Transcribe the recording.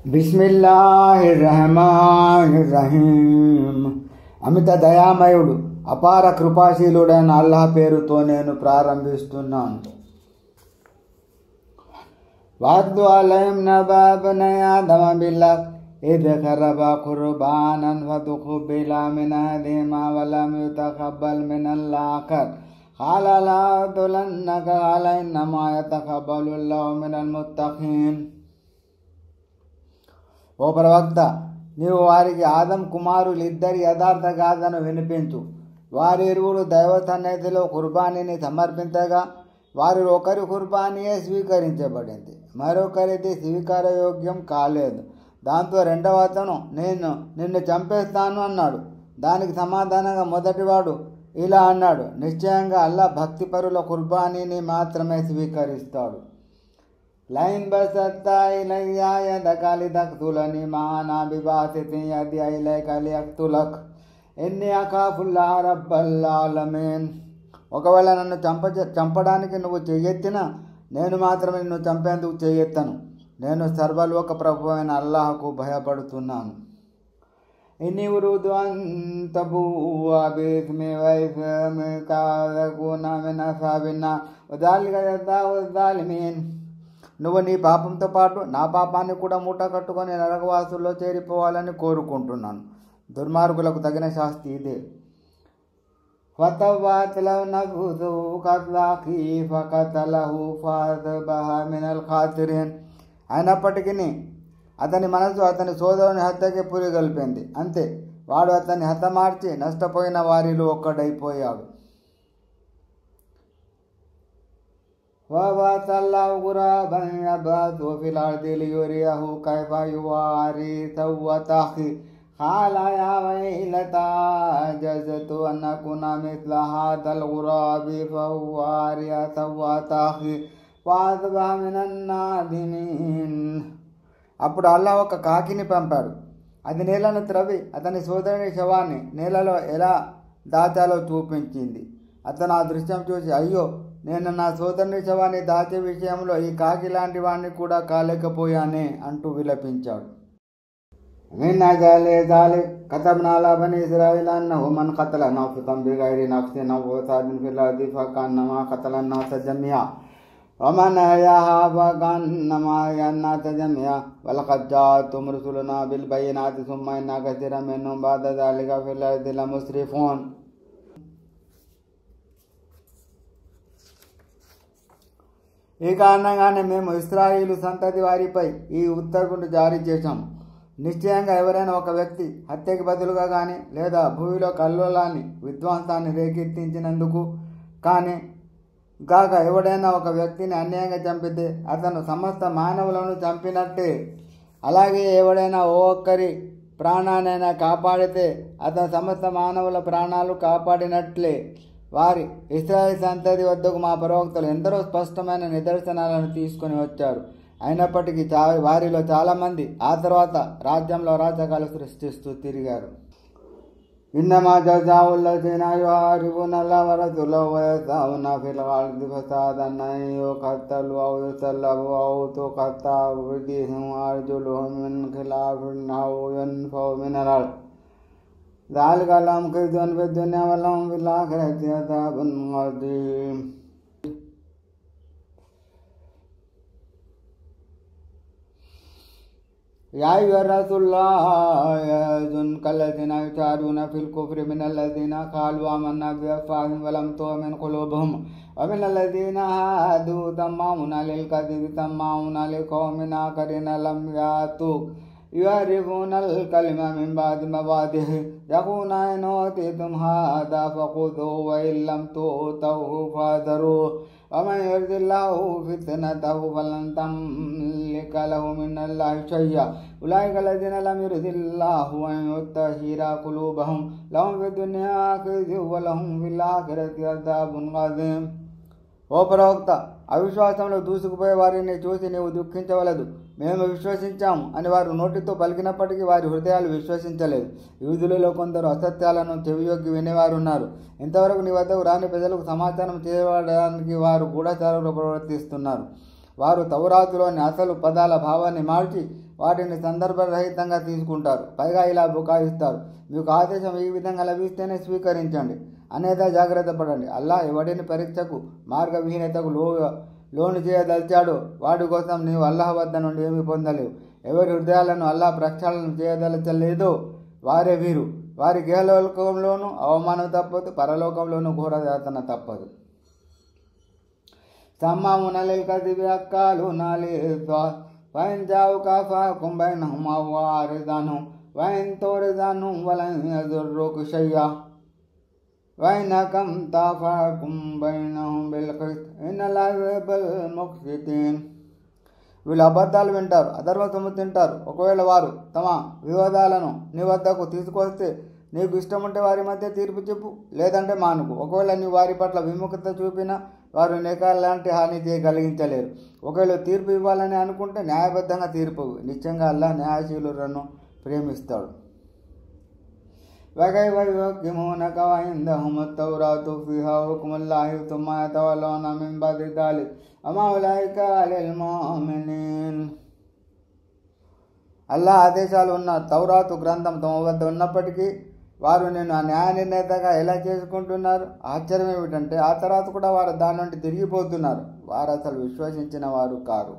బిస్మిల్లాహిర్రహమానిర్రహీం. అమిత దయామయుడు అపార కృపాశీలుడైన అల్లాహ్ పేరుతో నేను ప్రారంభిస్తున్నాను. వాద్దు అలైహిం నబా బనయ ఆదమ బిల్లాహ్ ఇద్ కరబా ఖుర్బానన్ ఫతుఖుబిల మిన్ అహదిహిమా వలం యుతఖబ్బల్ మినల్ ఆఖర్ ఖాల లా అద్ఖులన్నక ఖాల ఇన్నమా యతఖబ్బలుల్లాహు మినల్ ముత్తఖీన్. ఓ ప్రవక్త, నీవు వారికి ఆదం కుమారులిద్దరి యథార్థ గాథను వినిపించు. వారి ఇరువురు దైవ సన్నిధిలో కుర్బానీని సమర్పించగా వారి ఒకరి కుర్బానీయే స్వీకరించబడింది, మరొకరిది స్వీకారయోగ్యం కాలేదు. దాంతో రెండవ అతను నేను నిన్ను చంపేస్తాను అన్నాడు. దానికి సమాధానంగా మొదటివాడు ఇలా అన్నాడు, నిశ్చయంగా అల్లాహ్ భక్తిపరుల కుర్బానీని మాత్రమే స్వీకరిస్తాడు. లైన్ బసత్తా ఇలయ్యా యదక లితఖ్తులని మా అనా బిబాసితి యది ఇలైక లియఖ్తులక్ ఇన్నీ అఖాఫుల్లాహ రబ్బల్ ఆలమీన్. ఒకవేళ నన్ను చంపడానికి నువ్వు చెయ్యెత్తినా నేను మాత్రమే నిన్ను చంపేందుకు చెయ్యెత్తను. నేను సర్వలోక ప్రభువైన అల్లాహకు భయపడుతున్నాను. ఇన్ని ఉరుదు అంతబూవా బిస్మి వైస్మిక తకూన మిన అస్హాబిన్నా వదాలిక జజాఉ జ్జాలిమీన్. నువ్వు నీ పాపంతో పాటు నా పాపాన్ని కూడా మూట కట్టుకొని నరకవాసుల్లో చేరిపోవాలని కోరుకుంటున్నాను. దుర్మార్గులకు తగిన శాస్తి ఇదే. అయినప్పటికీ అతని మనసు అతని సోదరుని హత్యకి పురిగొల్పింది. అంతే, వాడు అతన్ని హతమార్చి నష్టపోయిన వారిలో ఒక్కడైపోయాడు. وَبَعَثَ اللَّهُ غُرَابًا يَبْحَثُ فِي الْأَرْضِ لِيُرِيَهُ كَيْفَ يُوَارِي سَوْءَةَ أَخِيهِ قَالَ يَا وَيْلَتَى أَعَجَزْتُ أَنْ أَكُونَ مِثْلَ هَذَا الْغُرَابِ فَأُوَارِيَ سَوْءَةَ أَخِي فَأَصْبَحَ مِنَ النَّادِمِينَ. అప్పుడు అల్లాహ్ ఒక కాకిని పంపాడు. అది నేలను త్రవ్వి అతని సోదరుని శవాన్ని నేలలో ఎలా దాచాలో చూపించింది. అతను ఆ దృశ్యం చూసి, అయ్యో, నేను నా సోదరుని శవాన్ని దాచే విషయంలో ఈ కాకి లాంటి వాడిని కూడా కాలేకపోయానే అంటూ విలపించాడు. మిన్ అజలి జాలిక్ కతబ్నా అలా బనీ ఇస్రాయీల అన్నహు మన్ ఖతల నఫ్సన్ బిగైరి నఫ్సిన్ అవ్ ఫసాదిన్ fill అర్ది ఫకన్నమా ఖతల అన్నాస Jamia woman అహయాహా ఫకన్నమా అహయా అన్నాస Jamia వలఖద్ జాఅతుహుం రుసులునా bill బయ్యినాతి Sushma ఇన్న కసీరన్ మిన్హుం బఅద జాలిక ఫిల్ అర్ది లముస్రిఫూన్. ఈ కారణంగానే మేము ఇశ్రాయేలు సంతతి వారిపై ఈ ఉత్తర్వును జారీ చేశాము. నిశ్చయంగా ఎవరైనా ఒక వ్యక్తి హత్యకి బదులుగా కానీ లేదా భూమిలో కల్లోలాన్ని విధ్వంసాన్ని రేకెత్తించినందుకు కానీ గాక ఎవడైనా ఒక వ్యక్తిని అన్యాయంగా చంపితే అతను సమస్త మానవులను చంపినట్టే. అలాగే ఎవడైనా ఒక్కరి ప్రాణానైనా కాపాడితే అతను సమస్త మానవుల ప్రాణాలు కాపాడినట్లే. వారి ఇశ్రాయేలు సంతతి వద్దకు మా ప్రవక్తలు ఎందరో స్పష్టమైన నిదర్శనాలను తీసుకొని వచ్చారు. అయినప్పటికీ వారిలో చాలామంది ఆ తర్వాత రాజ్యంలో అరాచకాలు సృష్టిస్తూ తిరిగారు. ఇన్నమా జజాఉల్లజీన యుహారిబూన అల్లాహ వరసూలహు వయస్అఊన ఫిల్ అర్ది ఫసాదన్ అన్ యుఖత్తలు ఔ యుసల్లబు ఔ తుఖత్తఅ ఐదీహిం వఅర్జులుహుం మిన్ ఖిలాఫిన్ ఔ యున్ఫౌ మినల్ అర్ద్ ذلك لهم خزي في الدنيا ولهم في الآخرة عذاب عظيم. يا أيها الرسول لا يحزنك الذين يسارعون في الكفر من الذين قالوا آمنا بأفواههم ولم تؤمن قلوبهم ومن الذين هادوا سماعون للكذب سماعون لقوم آخرين لم يأتوك يعرفون الكلمة من بعد مواضعه يقولون إن أوتيتم هذا فخذوه وإن لم تؤتوه فاحذروه ومن يرد الله فتنته فلن تملك له من الله شيئا أولئك الذين لم يرد الله أن يطهر قلوبهم لهم في الدنيا خزي ولهم في الآخرة عذاب عظيم. ఓ ప్రవక్త, అవిశ్వాసంలో దూసుకుపోయే వారిని చూసి నీవు దుఃఖించవలదు. మేము విశ్వసించాము అని వారు నోటితో పలికినప్పటికీ వారి హృదయాలు విశ్వసించలేదు. యూదులలో కొందరు అసత్యాలను చెవియొగ్గి వినేవారున్నారు. ఇంతవరకు నీ వద్దకు రాని ప్రజలకు సమాచారం చేయడానికి వారు గూఢచారులు ప్రవర్తిస్తున్నారు. వారు తౌరాతులోని అసలు పదాల భావాన్ని మార్చి వాటిని సందర్భరహితంగా తీసుకుంటారు. పైగా ఇలా బుకాయిస్తారు, మీకు ఆదేశం ఈ విధంగా లభిస్తేనే స్వీకరించండి, అనేదా జాగ్రత్త పడండి. అల్లా ఎవడిని పరీక్షకు మార్గవిహీనతకు లోను చేయదలిచాడో వాడి కోసం నీవు అల్లాహ్ వద్ద నుండి ఏమీ పొందలేవు. ఎవరి హృదయాలను అల్లాహ్ ప్రక్షాళన చేయదలచలేదో వారే వీరు. వారి గేహలోకంలోనూ అవమానం తప్పదు, పరలోకంలోనూ ఘోరయాతన తప్పదు. సమ్మామున లిల్ కదిబి అక్కాలున లిస్సాత్ ఫైన్ జావుకా ఫహకుం బైనహుమ్ అవ్ అరిదన్హుమ్ వైన్ తురిదన్హుమ్ వలన్ యదుర్రుక షై'a వైనకం తఫహకుం బైనహుమ్ బిల్ ఖిస్ట్ ఇన్నల్లాహ యుహిబ్బుల్ ముఖ్సితీన్. వీళ్ళు అబద్ధాలు వింటారు, అధర్మ సొమ్ము తింటారు. ఒకవేళ వారు తమ వివాదాలను నీ వద్దకు తీసుకొస్తే నీకు ఇష్టం ఉంటే వారి మధ్య తీర్పు చెప్పు, లేదంటే మానుకు. ఒకవేళ నీ వారి పట్ల విముఖత చూపినా వారు నీకెలాంటి హాని కలిగించలేరు. ఒకవేళ తీర్పు ఇవ్వాలని అనుకుంటే న్యాయబద్ధంగా తీర్పు. నిశ్చయంగా అల్లాహ్ న్యాయశీలులను ప్రేమిస్తాడు. وكيف يحكمونك وعندهم التوراة فيها حكم الله ثم يتولون من بعد ذلك وما أولئك للمؤمنين. అల్లాహ్ ఆదేశాలు ఉన్న తౌరాతు గ్రంథం తమ వద్ద ఉన్నప్పటికీ వారు నేను న్యాయ నిర్ణేతగా ఎలా చేసుకుంటున్నారు? ఆశ్చర్యం ఏమిటంటే ఆ తర్వాత కూడా వారు దాని నుండి తిరిగిపోతున్నారు. వారు అసలు విశ్వసించిన వారు కారు.